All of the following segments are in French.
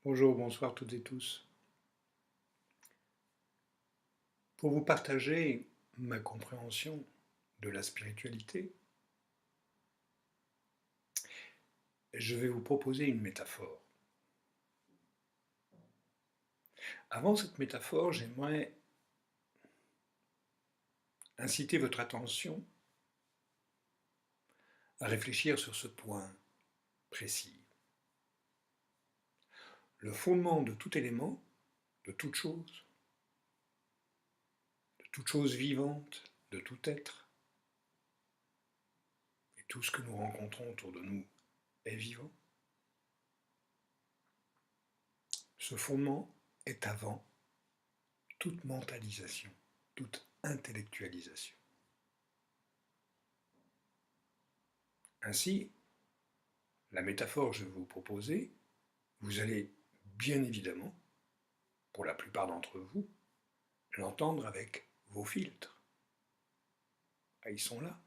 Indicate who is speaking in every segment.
Speaker 1: Bonjour, bonsoir toutes et tous. Pour vous partager ma compréhension de la spiritualité, je vais vous proposer une métaphore. Avant cette métaphore, j'aimerais inciter votre attention à réfléchir sur ce point précis. Le fondement de tout élément, de toute chose vivante, de tout être, et tout ce que nous rencontrons autour de nous est vivant. Ce fondement est avant toute mentalisation, toute intellectualisation. Ainsi, la métaphore que je vais vous proposer, vous allez bien évidemment, pour la plupart d'entre vous, l'entendre avec vos filtres. Ah, ils sont là.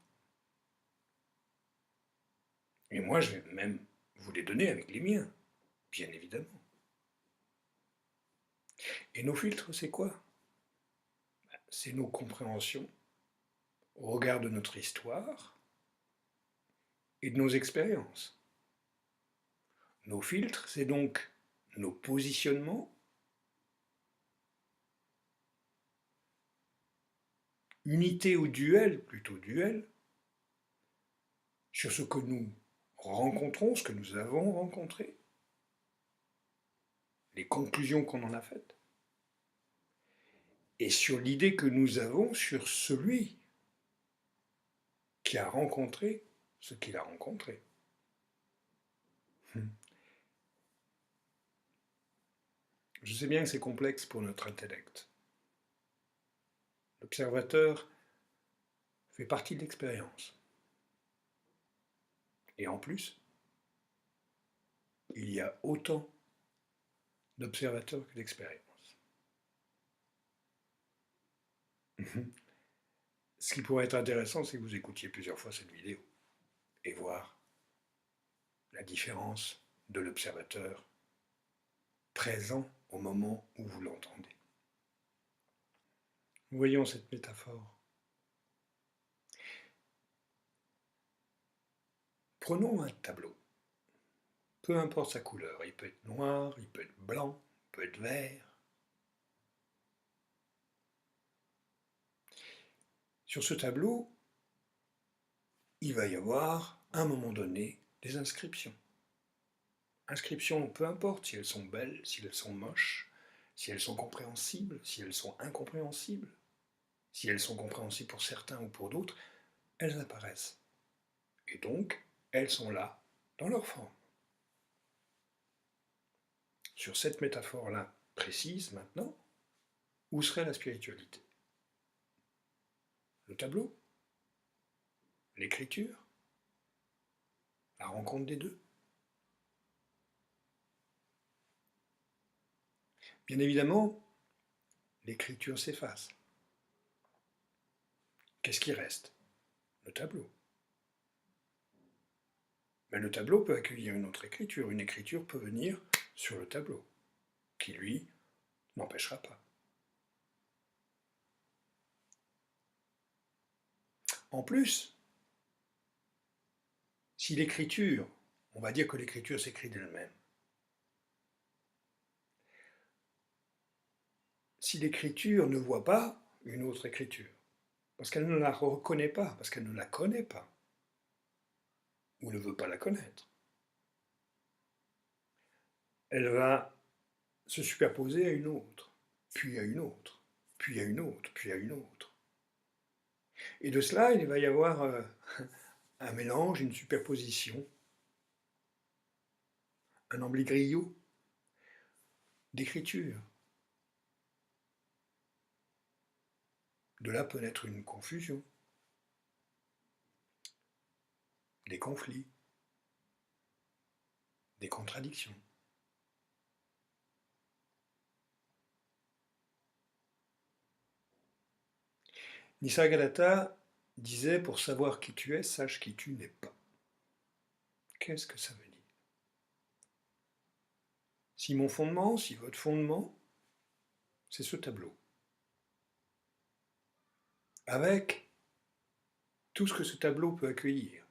Speaker 1: Et moi, je vais même vous les donner avec les miens, bien évidemment. Et nos filtres, c'est quoi? C'est nos compréhensions au regard de notre histoire et de nos expériences. Nos filtres, c'est donc nos positionnements, unité ou duel, plutôt duel, sur ce que nous rencontrons, ce que nous avons rencontré, les conclusions qu'on en a faites, et sur l'idée que nous avons sur celui qui a rencontré ce qu'il a rencontré. Je sais bien que c'est complexe pour notre intellect. L'observateur fait partie de l'expérience. Et en plus, il y a autant d'observateurs que d'expériences. Ce qui pourrait être intéressant, c'est que vous écoutiez plusieurs fois cette vidéo et voir la différence de l'observateur présent au moment où vous l'entendez. Voyons cette métaphore. Prenons un tableau. Peu importe sa couleur, il peut être noir, il peut être blanc, il peut être vert. Sur ce tableau, il va y avoir, à un moment donné, des inscriptions. Inscriptions, peu importe si elles sont belles, si elles sont moches, si elles sont compréhensibles, si elles sont incompréhensibles, si elles sont compréhensibles pour certains ou pour d'autres, elles apparaissent. Et donc, elles sont là, dans leur forme. Sur cette métaphore-là précise, maintenant, où serait la spiritualité? Le tableau? L'écriture? La rencontre des deux? Bien évidemment, l'écriture s'efface. Qu'est-ce qui reste? Le tableau. Mais le tableau peut accueillir une autre écriture. Une écriture peut venir sur le tableau, qui lui n'empêchera pas. En plus, si l'écriture, on va dire que l'écriture s'écrit d'elle-même, si l'écriture ne voit pas une autre écriture, parce qu'elle ne la reconnaît pas, parce qu'elle ne la connaît pas, ou ne veut pas la connaître, elle va se superposer à une autre, puis à une autre, puis à une autre, puis à une autre. Et de cela, il va y avoir un mélange, une superposition, un embryglio, d'écriture. De là peut naître une confusion, des conflits, des contradictions. Nisargadatta disait: pour savoir qui tu es, sache qui tu n'es pas. Qu'est-ce que ça veut dire? Si mon fondement, si votre fondement, c'est ce tableau, avec tout ce que ce tableau peut accueillir,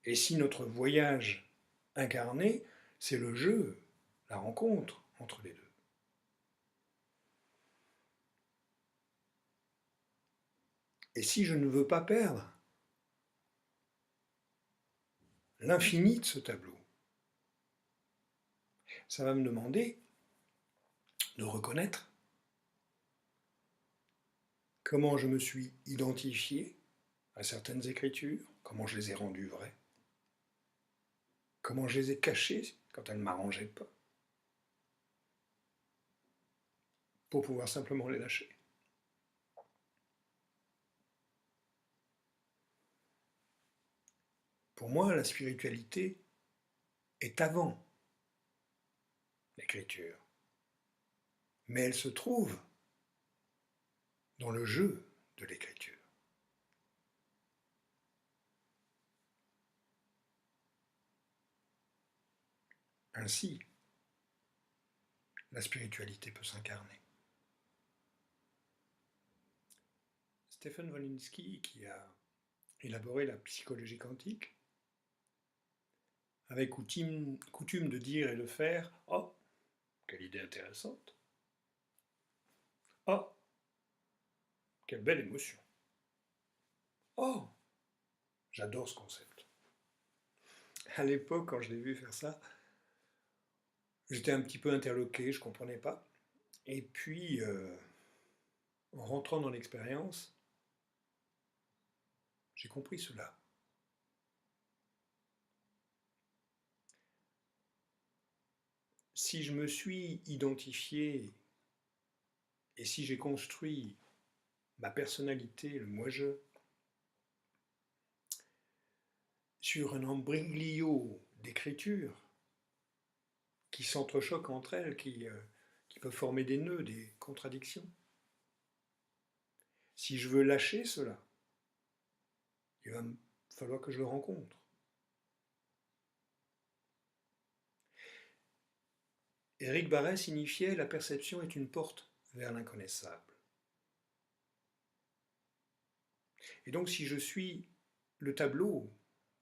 Speaker 1: et si notre voyage incarné, c'est le jeu, la rencontre entre les deux, et si je ne veux pas perdre l'infini de ce tableau, ça va me demander de reconnaître comment je me suis identifié à certaines écritures, comment je les ai rendues vraies, comment je les ai cachées quand elles ne m'arrangeaient pas, pour pouvoir simplement les lâcher. Pour moi, la spiritualité est avant l'écriture, mais elle se trouve dans le jeu de l'écriture. Ainsi, la spiritualité peut s'incarner. Stephen Wolinsky, qui a élaboré la psychologie quantique, avait coutume de dire et de faire: « Oh, quelle idée intéressante! Oh, quelle belle émotion! Oh, j'adore ce concept. » À l'époque, quand je l'ai vu faire ça, j'étais un petit peu interloqué, je ne comprenais pas. Et puis, en rentrant dans l'expérience, j'ai compris cela. Si je me suis identifié et si j'ai construit ma personnalité, le moi-je, sur un embryoglio d'écriture qui s'entrechoquent entre elles, qui peuvent former des nœuds, des contradictions. Si je veux lâcher cela, il va me falloir que je le rencontre. Éric Barret signifiait: la perception est une porte vers l'inconnaissable. Et donc si je suis le tableau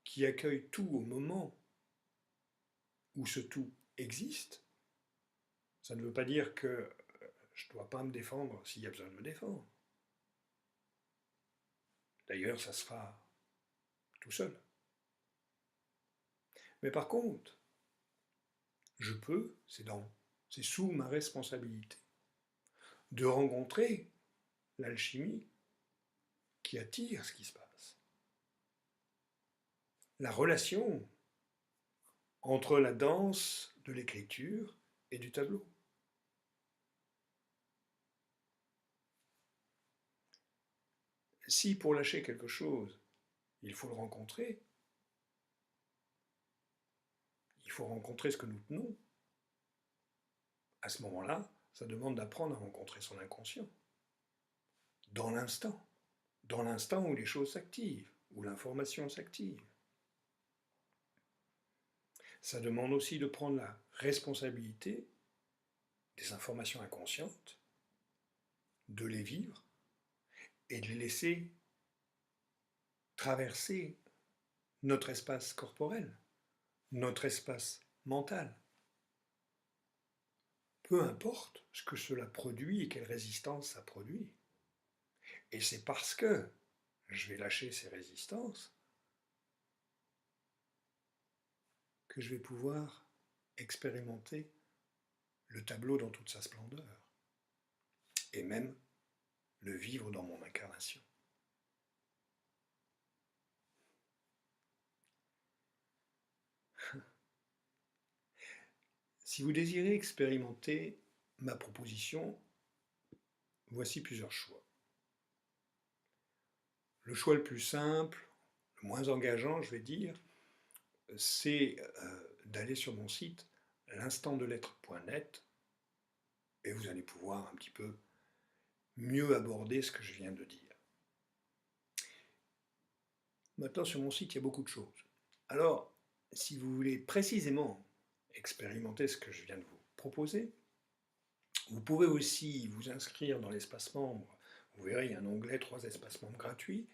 Speaker 1: qui accueille tout au moment où ce tout existe, ça ne veut pas dire que je ne dois pas me défendre s'il y a besoin de me défendre. D'ailleurs, ça se fera tout seul. Mais par contre, je peux, c'est sous ma responsabilité, de rencontrer l'alchimie qui attire ce qui se passe. La relation entre la danse de l'écriture et du tableau. Si pour lâcher quelque chose, il faut le rencontrer, il faut rencontrer ce que nous tenons, à ce moment-là, ça demande d'apprendre à rencontrer son inconscient. Dans l'instant où les choses s'activent, où l'information s'active. Ça demande aussi de prendre la responsabilité des informations inconscientes, de les vivre et de les laisser traverser notre espace corporel, notre espace mental. Peu importe ce que cela produit et quelle résistance ça produit. Et c'est parce que je vais lâcher ces résistances que je vais pouvoir expérimenter le tableau dans toute sa splendeur, et même le vivre dans mon incarnation. Si vous désirez expérimenter ma proposition, voici plusieurs choix. Le choix le plus simple, le moins engageant, je vais dire, c'est d'aller sur mon site l'instantdelettre.net et vous allez pouvoir un petit peu mieux aborder ce que je viens de dire. Maintenant, sur mon site, il y a beaucoup de choses. Alors, si vous voulez précisément expérimenter ce que je viens de vous proposer, vous pouvez aussi vous inscrire dans l'espace membre. Vous verrez, il y a un onglet 3 espaces membres gratuits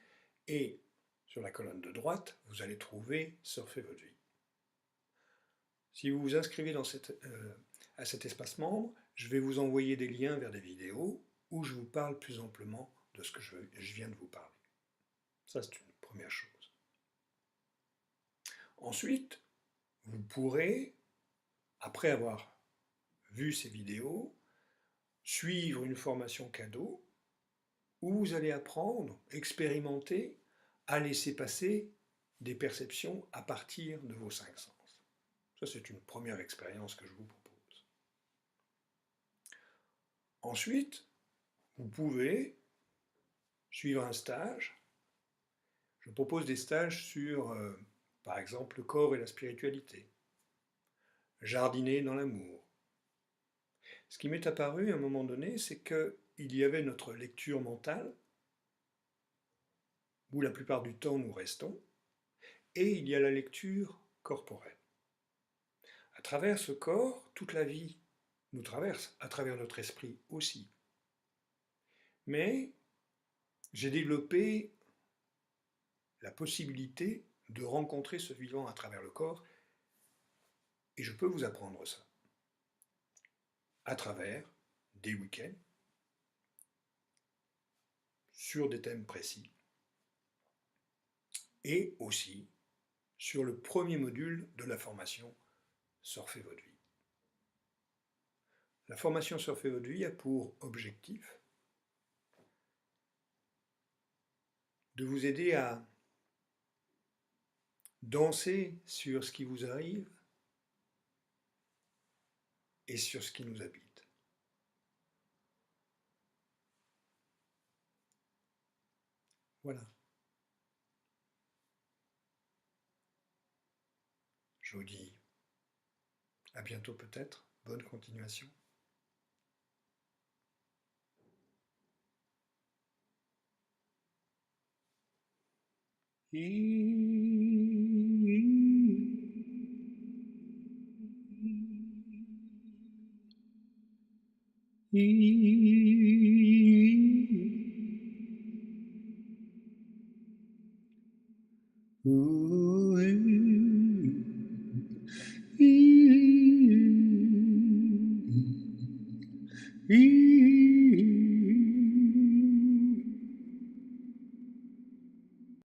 Speaker 1: et sur la colonne de droite, vous allez trouver Surfer votre vie. Si vous vous inscrivez à cet espace membre, je vais vous envoyer des liens vers des vidéos où je vous parle plus amplement de ce que je viens de vous parler. Ça, c'est une première chose. Ensuite, vous pourrez, après avoir vu ces vidéos, suivre une formation cadeau où vous allez apprendre, expérimenter, à laisser passer des perceptions à partir de vos 5 sens. Ça, c'est une première expérience que je vous propose. Ensuite, vous pouvez suivre un stage. Je propose des stages sur, par exemple, le corps et la spiritualité, jardiner dans l'amour. Ce qui m'est apparu à un moment donné, c'est qu'il y avait notre lecture mentale, où la plupart du temps nous restons, et il y a la lecture corporelle. À travers ce corps, toute la vie nous traverse, à travers notre esprit aussi. Mais j'ai développé la possibilité de rencontrer ce vivant à travers le corps, et je peux vous apprendre ça à travers des week-ends sur des thèmes précis, et aussi sur le premier module de la formation Surfer votre vie. La formation Surfer votre vie a pour objectif de vous aider à danser sur ce qui vous arrive et sur ce qui nous habite. Voilà. Je vous dis à bientôt peut-être. Bonne continuation.